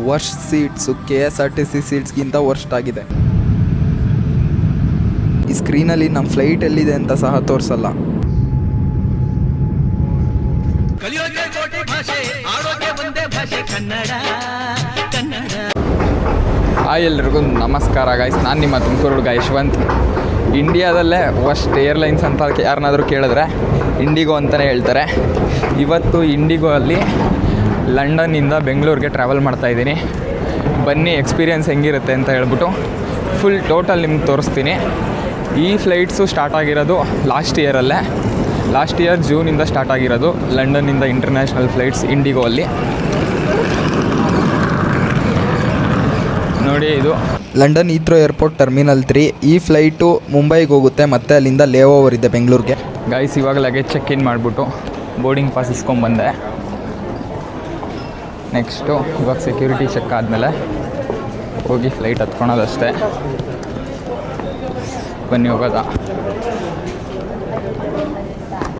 Worst seats KSRTC ಸೀಟ್ಸ್ಗಿಂತ worst ಆಗಿದೆ. ಈ ಸ್ಕ್ರೀನಲ್ಲಿ ನಮ್ಮ ಫ್ಲೈಟ್ ಎಲ್ಲಿದೆ ಅಂತ ಸಹ ತೋರಿಸಲ್ಲ. ಹಾಯ್ ಎಲ್ರಿಗೂ ನಮಸ್ಕಾರ ಗೈಸ್, ನಾನು ನಿಮ್ಮ ತುಮಕೂರು ಹುಡುಗ ಯಶವಂತ್. ಇಂಡಿಯಾದಲ್ಲೇ ವರ್ಸ್ಟ್ ಏರ್ಲೈನ್ಸ್ ಅಂತ ಯಾರನ್ನಾದರೂ ಕೇಳಿದ್ರೆ ಇಂಡಿಗೋ ಅಂತಲೇ ಹೇಳ್ತಾರೆ. ಇವತ್ತು ಇಂಡಿಗೋ ಅಲ್ಲಿ ಲಂಡನ್ನಿಂದ ಬೆಂಗಳೂರಿಗೆ ಟ್ರಾವೆಲ್ ಮಾಡ್ತಾಯಿದ್ದೀನಿ. ಬನ್ನಿ ಎಕ್ಸ್ಪೀರಿಯೆನ್ಸ್ ಹೆಂಗಿರುತ್ತೆ ಅಂತ ಹೇಳ್ಬಿಟ್ಟು ಫುಲ್ ಟೋಟಲ್ ನಿಮ್ಗೆ ತೋರಿಸ್ತೀನಿ. ಈ ಫ್ಲೈಟ್ಸು ಸ್ಟಾರ್ಟ್ ಆಗಿರೋದು ಲಾಸ್ಟ್ ಇಯರ್ ಜೂನಿಂದ ಸ್ಟಾರ್ಟ್ ಆಗಿರೋದು ಲಂಡನ್ನಿಂದ ಇಂಟರ್ನ್ಯಾಷನಲ್ ಫ್ಲೈಟ್ಸ್ ಇಂಡಿಗೋ ಅಲ್ಲಿ. ನೋಡಿ, ಇದು ಲಂಡನ್ ಹೀತ್ರೋ ಏರ್ಪೋರ್ಟ್ ಟರ್ಮಿನಲ್ 3. ಈ ಫ್ಲೈಟು ಮುಂಬೈಗೆ ಹೋಗುತ್ತೆ, ಮತ್ತು ಅಲ್ಲಿಂದ ಲೇ ಓವರ್ ಇದೆ ಬೆಂಗಳೂರಿಗೆ. ಗೈಸ್, ಇವಾಗ ಲಗೇಜ್ ಚೆಕ್ ಇನ್ ಮಾಡಿಬಿಟ್ಟು ಬೋರ್ಡಿಂಗ್ ಪಾಸ್ ಇಸ್ಕೊಂಬಂದೆ. ನೆಕ್ಸ್ಟು ಇವಾಗ ಸೆಕ್ಯೂರಿಟಿ ಚೆಕ್ ಆದಮೇಲೆ ಹೋಗಿ ಫ್ಲೈಟ್ ಹತ್ಕೊಳೋದಷ್ಟೇ. ಬನ್ನಿ ಹೋಗೋದ.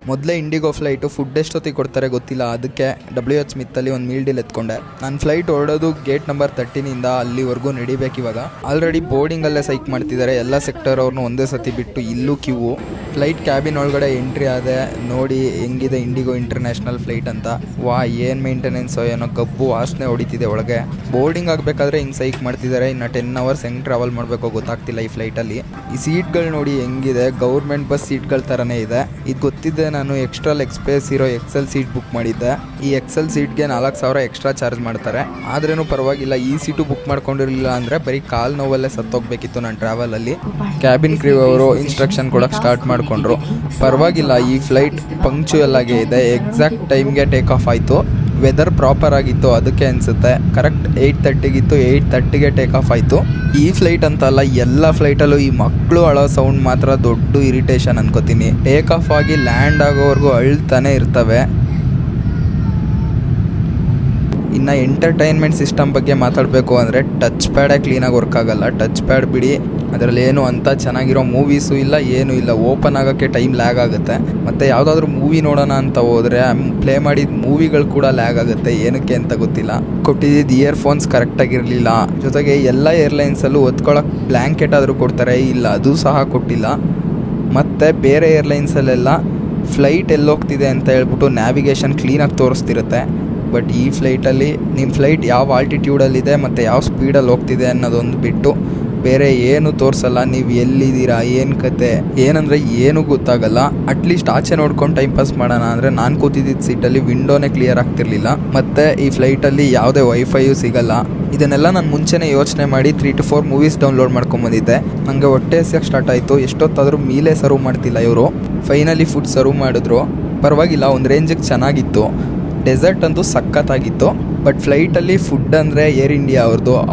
ಮೊದಲೇ ಇಂಡಿಗೋ ಫ್ಲೈಟು ಫುಡ್ ಎಷ್ಟೊತ್ತಿಗೆ ಕೊಡ್ತಾರೆ ಗೊತ್ತಿಲ್ಲ, ಅದಕ್ಕೆ WH ಸ್ಮಿತ್ತಲ್ಲಿ ಒಂದು ಮೀಲ್ ಡೀಲ್ ಎತ್ಕೊಂಡೆ. ನನ್ನ ಫ್ಲೈಟ್ ಹೊರಡೋದು ಗೇಟ್ ನಂಬರ್ 13ಇಂದ ಅಲ್ಲಿವರೆಗೂ ನಡಿಬೇಕು. ಇವಾಗ ಆಲ್ರೆಡಿ ಬೋರ್ಡಿಂಗಲ್ಲೇ ಸೈಕ್ ಮಾಡ್ತಿದ್ದಾರೆ. ಎಲ್ಲ ಸೆಕ್ಟರ್ ಅವ್ರನ್ನೂ ಒಂದೇ ಸತಿ ಬಿಟ್ಟು ಇಲ್ಲೂ ಕ್ಯೂ. ಫ್ಲೈಟ್ ಕ್ಯಾಬಿನ್ ಒಳಗಡೆ ಎಂಟ್ರಿ ಆದೆ. ನೋಡಿ ಹೆಂಗಿದೆ ಇಂಡಿಗೋ ಇಂಟರ್ನ್ಯಾಷನಲ್ ಫ್ಲೈಟ್ ಅಂತ. ಏನು ಮೇಂಟೆನೆನ್ಸೋ ಏನೋ, ಗಬ್ಬು ವಾಸನೆ ಹೊಡಿತಿದೆ ಒಳಗೆ. ಬೋರ್ಡಿಂಗ್ ಆಗಬೇಕಾದ್ರೆ ಹಿಂಗೆ ಸೈಕ್ ಮಾಡ್ತಿದ್ದಾರೆ. ಇನ್ನು 10 hours ಹೆಂಗೆ ಟ್ರಾವೆಲ್ ಮಾಡಬೇಕೋ ಗೊತ್ತಾಗ್ತಿಲ್ಲ ಈ ಫ್ಲೈಟಲ್ಲಿ. ಈ ಸೀಟ್ಗಳು ನೋಡಿ ಹೆಂಗಿದೆ, ಗೌರ್ಮೆಂಟ್ ಬಸ್ ಸೀಟ್ಗಳ ಥರನೇ ಇದೆ. ಇದು ಗೊತ್ತಿದ್ದೆ ನಾನು ಎಕ್ಸ್ಟ್ರಾ ಲೆಗ್ ಸ್ಪೇಸ್ ಇರೋ XL ಸೀಟ್ ಬುಕ್ ಮಾಡಿದ್ದೆ. ಈ XL ಸೀಟ್ಗೆ 4,000 ಎಕ್ಸ್ಟ್ರಾ ಚಾರ್ಜ್ ಮಾಡ್ತಾರೆ. ಆದ್ರೂ ಪರವಾಗಿಲ್ಲ. ಈ ಸೀಟು ಬುಕ್ ಮಾಡ್ಕೊಂಡಿರಲಿಲ್ಲ ಅಂದರೆ ಬರೀ ಕಾಲು ನೋವಲ್ಲೇ ಸತ್ತೋಗ್ಬೇಕಿತ್ತು ನಾನು ಟ್ರಾವೆಲಲ್ಲಿ. ಕ್ಯಾಬಿನ್ ಕ್ರೂ ಅವರು ಇನ್ಸ್ಟ್ರಕ್ಷನ್ ಕೊಡೋಕ್ಕೆ ಸ್ಟಾರ್ಟ್ ಮಾಡಿಕೊಂಡ್ರು. ಪರವಾಗಿಲ್ಲ, ಈ ಫ್ಲೈಟ್ ಪಂಕ್ಚುಯಲ್ ಆಗೇ ಇದೆ. ಎಕ್ಸಾಕ್ಟ್ ಟೈಮ್ಗೆ ಟೇಕ್ ಆಫ್ ಆಯಿತು. ವೆದರ್ ಪ್ರಾಪರ್ ಆಗಿತ್ತು ಅದಕ್ಕೆ ಅನಿಸುತ್ತೆ. ಕರೆಕ್ಟ್ 8:30 8:30ಗೆ ಟೇಕ್ ಆಫ್ ಆಯಿತು. ಈ ಫ್ಲೈಟ್ ಅಂತಲ್ಲ, ಎಲ್ಲ ಫ್ಲೈಟಲ್ಲೂ ಈ ಮಕ್ಕಳು ಅಳೋ ಸೌಂಡ್ ಮಾತ್ರ ದೊಡ್ಡ ಇರಿಟೇಷನ್ ಅನ್ಕೋತೀನಿ. ಟೇಕ್ ಆಫ್ ಆಗಿ ಲ್ಯಾಂಡ್ ಆಗೋವರೆಗೂ ಅಳ್ತಾನೆ ಇರ್ತವೆ. ಇನ್ನು ಎಂಟರ್ಟೈನ್ಮೆಂಟ್ ಸಿಸ್ಟಮ್ ಬಗ್ಗೆ ಮಾತಾಡಬೇಕು ಅಂದರೆ ಟಚ್ ಪ್ಯಾಡೇ ಕ್ಲೀನಾಗಿ ವರ್ಕ್ ಆಗೋಲ್ಲ. ಟಚ್ ಪ್ಯಾಡ್ ಬಿಡಿ, ಅದರಲ್ಲಿ ಏನು ಅಂತ ಚೆನ್ನಾಗಿರೋ ಮೂವೀಸು ಇಲ್ಲ, ಏನೂ ಇಲ್ಲ. ಓಪನ್ ಆಗೋಕ್ಕೆ ಟೈಮ್ ಲ್ಯಾಗ್ ಆಗುತ್ತೆ. ಮತ್ತು ಯಾವುದಾದ್ರೂ ಮೂವಿ ನೋಡೋಣ ಅಂತ ಹೋದರೆ ಪ್ಲೇ ಮಾಡಿದ ಮೂವಿಗಳು ಕೂಡ ಲ್ಯಾಗ್ ಆಗುತ್ತೆ. ಏನಕ್ಕೆ ಅಂತ ಗೊತ್ತಿಲ್ಲ. ಕೊಟ್ಟಿದ್ದು ಇಯರ್ಫೋನ್ಸ್ ಕರೆಕ್ಟಾಗಿರಲಿಲ್ಲ. ಜೊತೆಗೆ ಎಲ್ಲ ಏರ್ಲೈನ್ಸಲ್ಲೂ ಒತ್ಕೊಳ್ಳೋಕೆ ಬ್ಲ್ಯಾಂಕೆಟ್ ಆದರೂ ಕೊಡ್ತಾರೆ, ಇಲ್ಲ ಅದು ಸಹ ಕೊಟ್ಟಿಲ್ಲ. ಮತ್ತು ಬೇರೆ ಏರ್ಲೈನ್ಸಲ್ಲೆಲ್ಲ ಫ್ಲೈಟ್ ಎಲ್ಲೋಗ್ತಿದೆ ಅಂತ ಹೇಳ್ಬಿಟ್ಟು ನ್ಯಾವಿಗೇಷನ್ ಕ್ಲೀನಾಗಿ ತೋರಿಸ್ತಿರುತ್ತೆ. ಬಟ್ ಈ ಫ್ಲೈಟಲ್ಲಿ ನಿಮ್ಮ ಫ್ಲೈಟ್ ಯಾವ ಆಲ್ಟಿಟ್ಯೂಡಲ್ಲಿದೆ ಮತ್ತು ಯಾವ ಸ್ಪೀಡಲ್ಲಿ ಹೋಗ್ತಿದೆ ಅನ್ನೋದೊಂದು ಬಿಟ್ಟು ಬೇರೆ ಏನು ತೋರಿಸಲ್ಲ. ನೀವು ಎಲ್ಲಿದ್ದೀರಾ, ಏನು ಕತೆ, ಏನಂದರೆ ಏನೂ ಗೊತ್ತಾಗಲ್ಲ. ಅಟ್ಲೀಸ್ಟ್ ಆಚೆ ನೋಡ್ಕೊಂಡು ಟೈಮ್ ಪಾಸ್ ಮಾಡೋಣ ಅಂದರೆ ನಾನು ಕೂತಿದ್ದ ಸೀಟಲ್ಲಿ ವಿಂಡೋನೇ ಕ್ಲಿಯರ್ ಆಗ್ತಿರ್ಲಿಲ್ಲ. ಮತ್ತು ಈ ಫ್ಲೈಟಲ್ಲಿ ಯಾವುದೇ ವೈಫೈಯೂ ಸಿಗಲ್ಲ. ಇದನ್ನೆಲ್ಲ ನಾನು ಮುಂಚೆನೇ ಯೋಚನೆ ಮಾಡಿ 3 to 4 ಮೂವೀಸ್ ಡೌನ್ಲೋಡ್ ಮಾಡ್ಕೊಂಬಂದಿದ್ದೆ. ನನಗೆ ಹೊಟ್ಟೆ ಹಸಿಯೋಕ್ಕೆ ಸ್ಟಾರ್ಟ್ ಆಯಿತು. ಎಷ್ಟೊತ್ತಾದರೂ ಮೀಲೇ ಸರ್ವ್ ಮಾಡ್ತಿಲ್ಲ ಇವರು. ಫೈನಲಿ ಫುಡ್ ಸರ್ವ್ ಮಾಡಿದ್ರು. ಪರವಾಗಿಲ್ಲ, ಒಂದು ರೇಂಜಿಗೆ ಚೆನ್ನಾಗಿತ್ತು. ಡೆಸರ್ಟ್ ಅಂತೂ ಸಖತ್ತಾಗಿತ್ತು. ಬಟ್ ಫ್ಲೈಟಲ್ಲಿ ಫುಡ್ ಅಂದರೆ ಏರ್ ಇಂಡಿಯಾ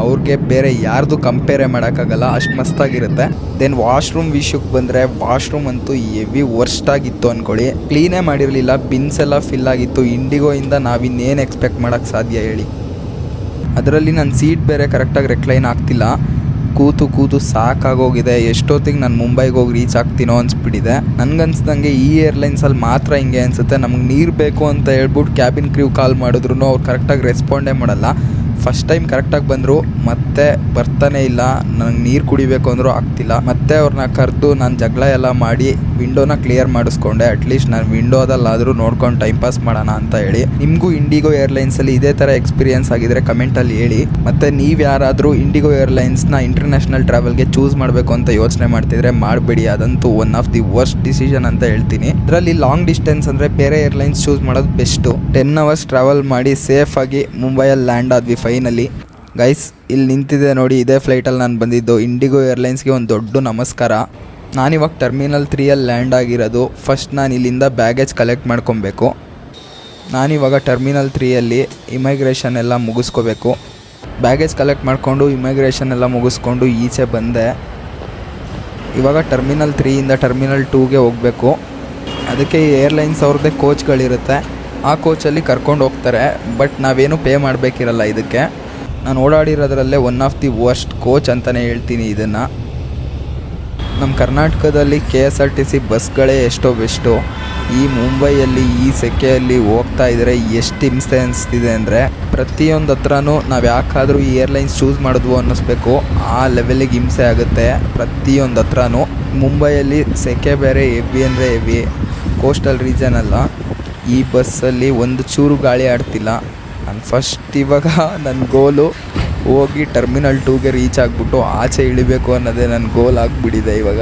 ಅವ್ರಿಗೆ ಬೇರೆ ಯಾರ್ದು ಕಂಪೇರೇ ಮಾಡೋಕ್ಕಾಗಲ್ಲ, ಅಷ್ಟು ಮಸ್ತಾಗಿರುತ್ತೆ. ದೆನ್ ವಾಶ್ರೂಮ್ ವಿಷಯಕ್ಕೆ ಬಂದರೆ ವಾಶ್ರೂಮ್ ಅಂತೂ ಹೆವಿ ವರ್ಸ್ಟ್ ಆಗಿತ್ತು ಅಂದ್ಕೊಳ್ಳಿ. ಕ್ಲೀನೇ ಮಾಡಿರಲಿಲ್ಲ. ಬಿನ್ಸ್ ಎಲ್ಲ ಫಿಲ್ ಆಗಿತ್ತು. ಇಂಡಿಗೋಯಿಂದ ನಾವಿನ್ನೇನು ಎಕ್ಸ್ಪೆಕ್ಟ್ ಮಾಡೋಕ್ಕೆ ಸಾಧ್ಯ ಹೇಳಿ. ಅದರಲ್ಲಿ ನನ್ನ ಸೀಟ್ ಬೇರೆ ಕರೆಕ್ಟಾಗಿ ರೆಕ್ಲೈನ್ ಆಗ್ತಿಲ್ಲ. ಕೂತು ಸಾಕಾಗೋಗಿದೆ. ಎಷ್ಟೊತ್ತಿಗೆ ನಾನು ಮುಂಬೈಗೆ ಹೋಗಿ ರೀಚ್ ಆಗ್ತೀನೋ ಅನ್ಸ್ಬಿಟ್ಟಿದೆ. ನನಗನ್ಸ್ದಂಗೆ ಈ ಏರ್ಲೈನ್ಸಲ್ಲಿ ಮಾತ್ರ ಹಿಂಗೆ ಅನಿಸುತ್ತೆ. ನಮ್ಗೆ ನೀರು ಬೇಕು ಅಂತ ಹೇಳ್ಬಿಟ್ಟು ಕ್ಯಾಬಿನ್ ಕ್ರೂ ಕಾಲ್ ಮಾಡಿದ್ರು ಅವ್ರು ಕರೆಕ್ಟಾಗಿ ರೆಸ್ಪಾಂಡೇ ಮಾಡಲ್ಲ. ಫಸ್ಟ್ ಟೈಮ್ ಕರೆಕ್ಟಾಗಿ ಬಂದರು, ಮತ್ತೆ ಬರ್ತಾನೆ ಇಲ್ಲ. ನನಗೆ ನೀರು ಕುಡಿಬೇಕು ಅಂದರೂ ಆಗ್ತಿಲ್ಲ. ಮತ್ತೆ ಅವ್ರನ್ನ ಕರೆದು ನಾನು ಜಗಳ ಎಲ್ಲ ಮಾಡಿ ವಿಂಡೋನ ಕ್ಲಿಯರ್ ಮಾಡಿಸ್ಕೊಂಡೆ. ಅಟ್ಲೀಸ್ಟ್ ನಾನು ವಿಂಡೋದಲ್ಲಾದರೂ ನೋಡ್ಕೊಂಡು ಟೈಮ್ ಪಾಸ್ ಮಾಡೋಣ ಅಂತ ಹೇಳಿ. ನಿಮಗೂ ಇಂಡಿಗೋ ಏರ್ಲೈನ್ಸಲ್ಲಿ ಇದೇ ಥರ ಎಕ್ಸ್ಪೀರಿಯೆನ್ಸ್ ಆಗಿದ್ರೆ ಕಮೆಂಟಲ್ಲಿ ಹೇಳಿ. ಮತ್ತು ನೀವು ಯಾರಾದರೂ ಇಂಡಿಗೋ ಏರ್ಲೈನ್ಸ್ನ ಇಂಟರ್ನ್ಯಾಷನಲ್ ಟ್ರಾವೆಲ್ಗೆ ಚೂಸ್ ಮಾಡಬೇಕು ಅಂತ ಯೋಚನೆ ಮಾಡ್ತಿದ್ರೆ ಮಾಡಬೇಡಿ. ಅದಂತೂ one of the worst decision ಅಂತ ಹೇಳ್ತೀನಿ. ಇದರಲ್ಲಿ ಲಾಂಗ್ ಡಿಸ್ಟೆನ್ಸ್ ಅಂದರೆ ಬೇರೆ ಏರ್ಲೈನ್ಸ್ ಚೂಸ್ ಮಾಡೋದು ಬೆಸ್ಟು. 10 hours ಟ್ರಾವೆಲ್ ಮಾಡಿ ಸೇಫಾಗಿ ಮುಂಬೈಯಲ್ಲಿ ಲ್ಯಾಂಡ್ ಆದ್ವಿ ಫೈನಲಿ. ಗೈಸ್, ಇಲ್ಲಿ ನಿಂತಿದೆ ನೋಡಿ, ಇದೇ ಫ್ಲೈಟಲ್ಲಿ ನಾನು ಬಂದಿದ್ದು. ಇಂಡಿಗೋ ಏರ್ಲೈನ್ಸ್ಗೆ ಒಂದು ದೊಡ್ಡ ನಮಸ್ಕಾರ. ನಾನಿವಾಗ ಟರ್ಮಿನಲ್ 3ಯಲ್ಲಿ ಲ್ಯಾಂಡ್ ಆಗಿರೋದು. ಫಸ್ಟ್ ನಾನು ಇಲ್ಲಿಂದ ಬ್ಯಾಗೇಜ್ ಕಲೆಕ್ಟ್ ಮಾಡ್ಕೊಬೇಕು. ನಾನಿವಾಗ ಟರ್ಮಿನಲ್ 3ಯಲ್ಲಿ ಇಮಿಗ್ರೇಷನ್ ಎಲ್ಲ ಮುಗಿಸ್ಕೋಬೇಕು. ಬ್ಯಾಗೇಜ್ ಕಲೆಕ್ಟ್ ಮಾಡಿಕೊಂಡು ಇಮಿಗ್ರೇಷನ್ ಎಲ್ಲ ಮುಗಿಸ್ಕೊಂಡು ಈಚೆ ಬಂದೆ. ಇವಾಗ ಟರ್ಮಿನಲ್ 3ಯಿಂದ ಟರ್ಮಿನಲ್ 2ಗೆ ಹೋಗಬೇಕು. ಅದಕ್ಕೆ ಈ ಏರ್ಲೈನ್ಸ್ ಅವ್ರದ್ದೇ ಕೋಚ್ಗಳಿರುತ್ತೆ. ಆ ಕೋಚಲ್ಲಿ ಕರ್ಕೊಂಡು ಹೋಗ್ತಾರೆ. ಬಟ್ ನಾವೇನು ಪೇ ಮಾಡಬೇಕಿರಲ್ಲ ಇದಕ್ಕೆ. ನಾನು ಓಡಾಡಿರೋದ್ರಲ್ಲೇ one of the worst coach ಅಂತಲೇ ಹೇಳ್ತೀನಿ ಇದನ್ನು. ನಮ್ಮ ಕರ್ನಾಟಕದಲ್ಲಿ KSRTC ಬಸ್ಗಳೇ ಎಷ್ಟೋ ಬೆಸ್ಟು. ಈ ಮುಂಬೈಯಲ್ಲಿ ಈ ಸೆಕೆಯಲ್ಲಿ ಹೋಗ್ತಾ ಇದ್ದರೆ ಎಷ್ಟು ಹಿಂಸೆ ಅನಿಸ್ತಿದೆ ಅಂದರೆ ಪ್ರತಿಯೊಂದು ಹತ್ರನೂ ನಾವು ಯಾಕಾದರೂ ಈ ಏರ್ಲೈನ್ಸ್ ಚೂಸ್ ಮಾಡಿದ್ವು ಅನ್ನಿಸ್ಬೇಕು. ಆ ಲೆವೆಲಿಗೆ ಹಿಂಸೆ ಆಗುತ್ತೆ ಪ್ರತಿಯೊಂದು ಹತ್ರನೂ. ಮುಂಬೈಯಲ್ಲಿ ಸೆಕೆ ಬೇರೆ ಹೆವಿ ಅಂದರೆ ಹೆವಿ. ಕೋಸ್ಟಲ್ ರೀಜನ್ ಅಲ್ಲ. ಈ ಬಸ್ಸಲ್ಲಿ ಒಂದು ಚೂರು ಗಾಳಿ ಆಡ್ತಿಲ್ಲ. ನಾನು ಫಸ್ಟ್ ಇವಾಗ ನನ್ನ ಗೋಲು ಹೋಗಿ ಟರ್ಮಿನಲ್ 2ಗೆ ರೀಚ್ ಆಗಿಬಿಟ್ಟು ಆಚೆ ಇಳಿಬೇಕು ಅನ್ನೋದೇ ನನ್ನ ಗೋಲ್ ಆಗಿಬಿಟ್ಟಿದೆ ಇವಾಗ.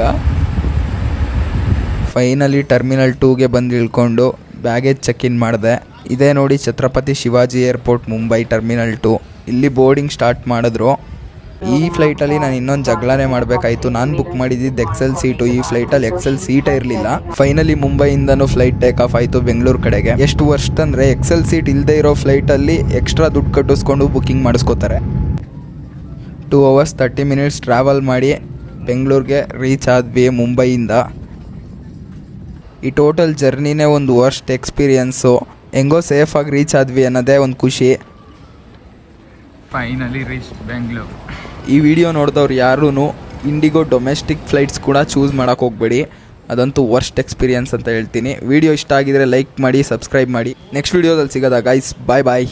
ಫೈನಲಿ ಟರ್ಮಿನಲ್ 2ಗೆ ಬಂದು ಇಳ್ಕೊಂಡು ಬ್ಯಾಗೇಜ್ ಚೆಕ್ ಇನ್ ಮಾಡಿದೆ. ಇದೇ ನೋಡಿ ಛತ್ರಪತಿ ಶಿವಾಜಿ ಏರ್ಪೋರ್ಟ್ ಮುಂಬೈ ಟರ್ಮಿನಲ್ 2. ಇಲ್ಲಿ ಬೋರ್ಡಿಂಗ್ ಸ್ಟಾರ್ಟ್ ಮಾಡಿದ್ರು. ಈ ಫ್ಲೈಟಲ್ಲಿ ನಾನು ಇನ್ನೊಂದು ಜಗಳನೇ ಮಾಡಬೇಕಾಯಿತು. ನಾನು ಬುಕ್ ಮಾಡಿದ್ದು ಎಕ್ಸೆಲ್ ಸೀಟು. ಈ ಫ್ಲೈಟಲ್ಲಿ ಎಕ್ಸೆಲ್ ಸೀಟೇ ಇರಲಿಲ್ಲ. ಫೈನಲಿ ಮುಂಬೈಯಿಂದನೂ ಫ್ಲೈಟ್ ಟೇಕ್ ಆಫ್ ಆಯಿತು ಬೆಂಗಳೂರು ಕಡೆಗೆ. ಎಷ್ಟು ವರ್ಷ ಅಂದರೆ ಎಕ್ಸೆಲ್ ಸೀಟ್ ಇಲ್ಲದೆ ಇರೋ ಫ್ಲೈಟಲ್ಲಿ ಎಕ್ಸ್ಟ್ರಾ ದುಡ್ಡು ಕಟ್ಟಿಸ್ಕೊಂಡು ಬುಕ್ಕಿಂಗ್ ಮಾಡಿಸ್ಕೋತಾರೆ. 2 hours 30 minutes ಟ್ರಾವೆಲ್ ಮಾಡಿ ಬೆಂಗಳೂರಿಗೆ ರೀಚ್ ಆದ್ವಿ ಮುಂಬೈಯಿಂದ. ಈ ಟೋಟಲ್ ಜರ್ನಿನೇ ಒಂದು ವರ್ಸ್ಟ್ ಎಕ್ಸ್ಪೀರಿಯನ್ಸು. ಹೆಂಗೋ ಸೇಫಾಗಿ ರೀಚ್ ಆದ್ವಿ ಅನ್ನೋದೇ ಒಂದು ಖುಷಿ. Finally reach Bengaluru. ಈ ವಿಡಿಯೋ ನೋಡಿದವ್ರು ಯಾರೂ ಇಂಡಿಗೋ ಡೊಮೆಸ್ಟಿಕ್ ಫ್ಲೈಟ್ಸ್ ಕೂಡ ಚೂಸ್ ಮಾಡೋಕ್ಕೆ ಹೋಗಬೇಡಿ. ಅದಂತೂ ವರ್ಸ್ಟ್ ಎಕ್ಸ್ಪೀರಿಯನ್ಸ್ ಅಂತ ಹೇಳ್ತೀನಿ. ವಿಡಿಯೋ ಇಷ್ಟ ಆಗಿದರೆ ಲೈಕ್ ಮಾಡಿ, ಸಬ್ಸ್ಕ್ರೈಬ್ ಮಾಡಿ. ನೆಕ್ಸ್ಟ್ ವಿಡಿಯೋದಲ್ಲಿ ಸಿಗೋದಾ ಗೈಸ್. ಬಾಯ್ ಬಾಯ್.